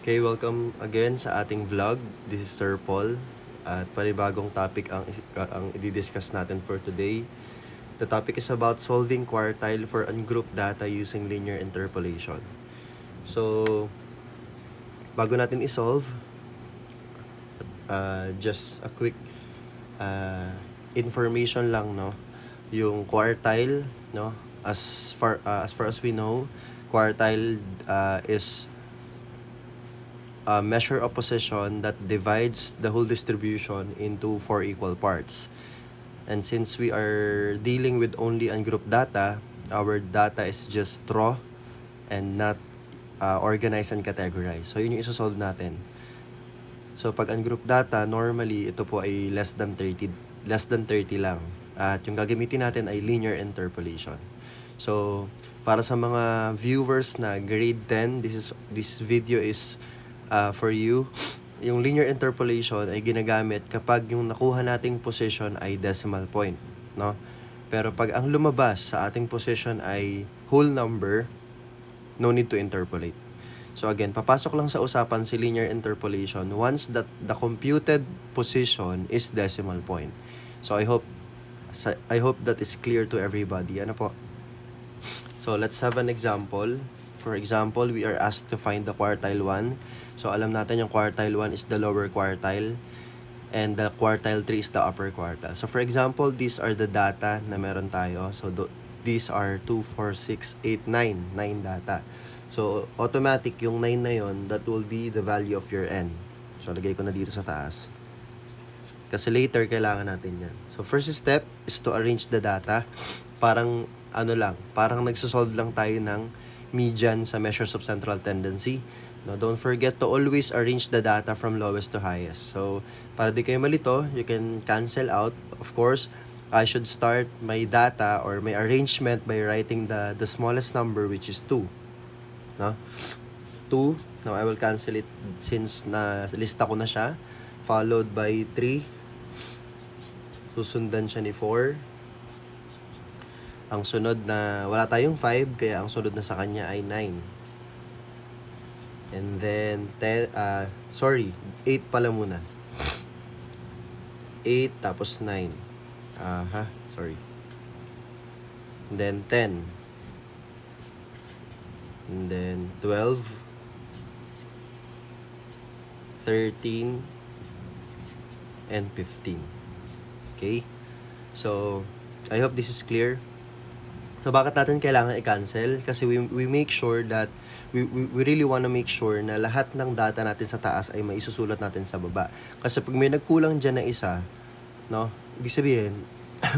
Okay, welcome again sa ating vlog. This is Sir Paul. At panibagong topic ang i-discuss natin for today. The topic is about solving quartile for ungrouped data using linear interpolation. So, bago natin i-solve, just a quick information lang, no? Yung quartile, no? As far as we know, quartile is a measure of position that divides the whole distribution into 4 equal parts. And since we are dealing with only ungrouped data, our data is just raw and not organized and categorized. So yun yung isosolve natin. So pag ungrouped data, normally ito po ay less than 30 lang. At yung gagamitin natin ay linear interpolation. So para sa mga viewers na grade 10, this video is for you. Yung linear interpolation ay ginagamit kapag yung nakuha nating position ay decimal point, no? Pero pag ang lumabas sa ating position ay whole number, no need to interpolate. So again, papasok lang sa usapan si linear interpolation once that the computed position is decimal point. So I hope that is clear to everybody. Ano po? So let's have an example. For example, we are asked to find the quartile 1. So alam natin yung quartile 1 is the lower quartile and the quartile 3 is the upper quartile. So for example, these are the data na meron tayo. So these are 2, 4, 6, 8, 9. 9 data. So automatic yung 9 na yon, that will be the value of your n. So lagay ko na dito sa taas. Kasi later kailangan natin yan. So first step is to arrange the data. Parang parang nagsosolve lang tayo ng median sa measures of central tendency. No, don't forget to always arrange the data from lowest to highest. So, para di kayo malito, you can cancel out. Of course, I should start my data or my arrangement by writing the smallest number, which is 2. No? 2. Now, I will cancel it since na lista ko na siya. Followed by 3. Susundan siya ni 4. Ang sunod na, wala tayong 5, kaya ang sunod na sa kanya ay 9. And then, 8 pala muna. 8 tapos 9. Sorry. And then 10. And then 12. 13. And 15. Okay? So, I hope this is clear. So, bakit natin kailangan i-cancel? Kasi we make sure that we really want to make sure na lahat ng data natin sa taas ay maisusulat natin sa baba. Kasi pag may nagkulang dyan na isa, no, ibig sabihin,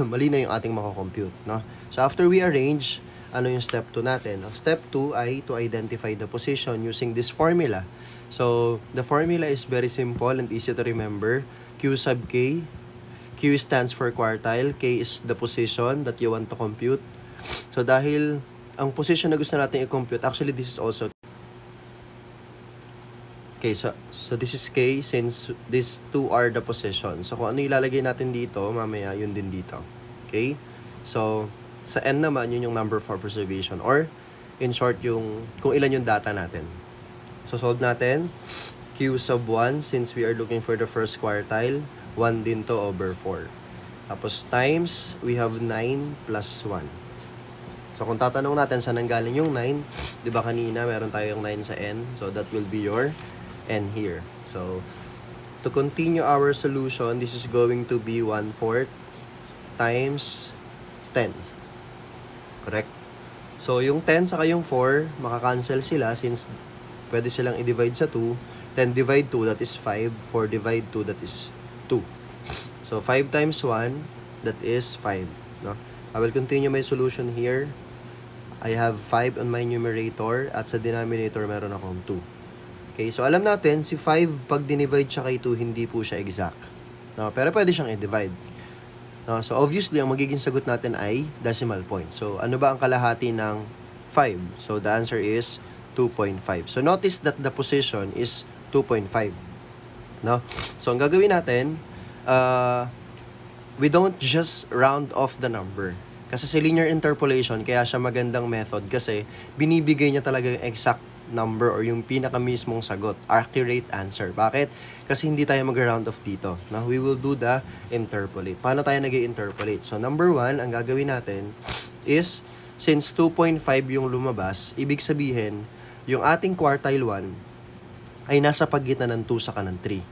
mali na yung ating makakompute, no? So, after we arrange, ano yung step 2 natin? Ang step 2 ay to identify the position using this formula. So, the formula is very simple and easy to remember. Q sub K. Q stands for quartile. K is the position that you want to compute. So, dahil ang position na gusto natin i-compute, actually, this is also okay, so this is K since these two are the position. So, kung ano ilalagay natin dito, mamaya yun din dito. Okay? So, sa N naman, yun yung number for preservation or in short, yung kung ilan yung data natin. So, solve natin. Q sub 1 since we are looking for the first quartile, 1 din to over 4. Tapos times, we have 9 plus 1. So, kung tatanong natin saan nanggaling yung 9, di ba kanina meron tayong 9 sa N? So, that will be your N here. So, to continue our solution, this is going to be 1/4 times 10. Correct? So, yung 10 saka yung 4, makakancel sila since pwede silang i-divide sa 2. 10 divide 2, that is 5. 4 divide 2, that is 2. So, 5 times 1, that is 5. No? I will continue my solution here. I have 5 on my numerator at sa denominator meron akong 2. Okay, so alam natin si 5 pag dinivide siya kay 2 hindi po siya exact. No, pero pwede siyang i-divide. No, so obviously ang magiging sagot natin ay decimal point. So ano ba ang kalahati ng 5? So the answer is 2.5. So notice that the position is 2.5. No? So ang gagawin natin, we don't just round off the number. Kasi sa linear interpolation, kaya siya magandang method kasi binibigay niya talaga yung exact number or yung pinakamismong sagot, accurate answer. Bakit? Kasi hindi tayo mag-round off dito. No? We will do the interpolate. Paano tayo nag-interpolate? So, number 1, ang gagawin natin is, since 2.5 yung lumabas, ibig sabihin, yung ating quartile 1 ay nasa pagitan ng 2 saka ng 3.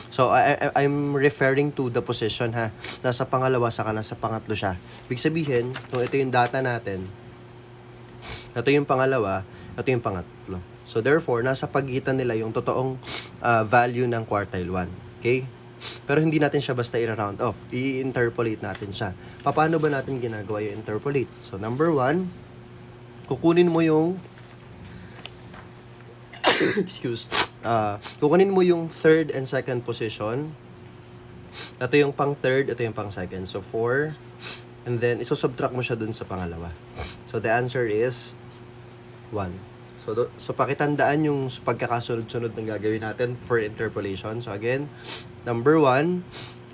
So, I'm referring to the position, ha. Nasa pangalawa, saka nasa pangatlo siya. Ibig sabihin, kung ito yung data natin, ito yung pangalawa, ito yung pangatlo. So, therefore, nasa pagitan nila yung totoong value ng quartile 1. Okay? Pero hindi natin siya basta i-round off. I-interpolate natin siya. Paano ba natin ginagawa yung interpolate? So, number 1, kukunin mo yung kukunin mo yung third and second position. Ito yung pang third, ito yung pang second. So, 4. And then, isusubtract mo siya dun sa pangalawa. So, the answer is 1. So pakitandaan yung pagkakasunod-sunod ng gagawin natin for interpolation. So, again, number 1,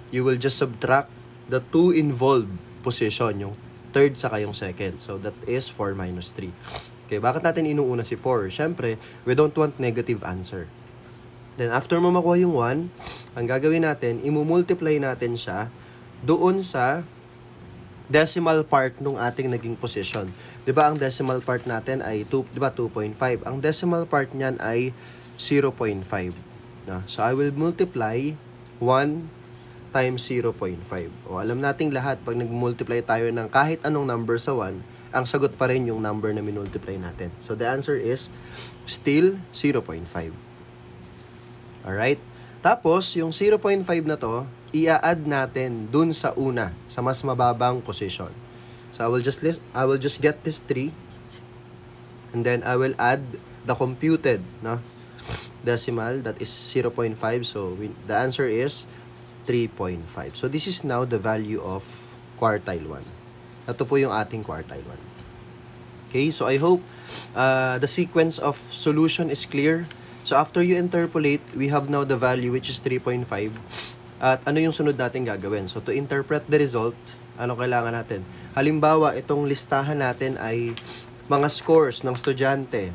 you will just subtract the 2 involved position, yung third saka yung second. So, that is 4 minus 3. Okay, bakit natin inuuna si 4? Siyempre, we don't want negative answer. Then, after mo makuha yung 1, ang gagawin natin, imumultiply natin siya doon sa decimal part nung ating naging position. 'Di ba ang decimal part natin ay 2, 'di ba 2.5. Ang decimal part niyan ay 0.5. No? So, I will multiply 1 times 0.5. O, alam nating lahat, pag nag-multiply tayo ng kahit anong number sa 1, ang sagot pa rin yung number na minultiply natin. So, the answer is still 0.5. Alright? Tapos, yung 0.5 na to, i-add natin dun sa una, sa mas mababang position. So, I will just get this 3, and then I will add the computed, no, decimal, that is 0.5. So, the answer is 3.5. So, this is now the value of quartile 1. Ito po yung ating quartile 1. Okay, so I hope the sequence of solution is clear. So, after you interpolate, we have now the value which is 3.5. At ano yung sunod natin gagawin? So, to interpret the result, ano kailangan natin? Halimbawa, itong listahan natin ay mga scores ng estudyante.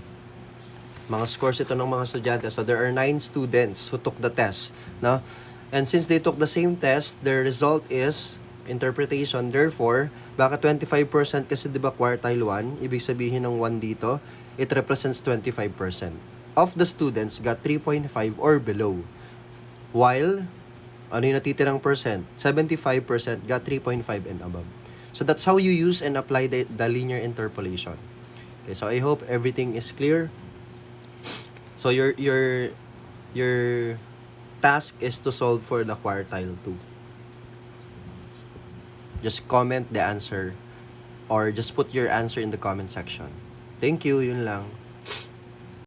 Mga scores ito ng mga estudyante. So, there are 9 students who took the test. No? And since they took the same test, their result is interpretation. Therefore, baka 25% kasi 'di ba quartile 1, ibig sabihin ng 1 dito, it represents 25% of the students got 3.5 or below. While ano yung natitirang percent? 75% got 3.5 and above. So that's how you use and apply the linear interpolation. Okay, so I hope everything is clear. So your task is to solve for the quartile 2. Just comment the answer or just put your answer in the comment section. Thank you, yun lang.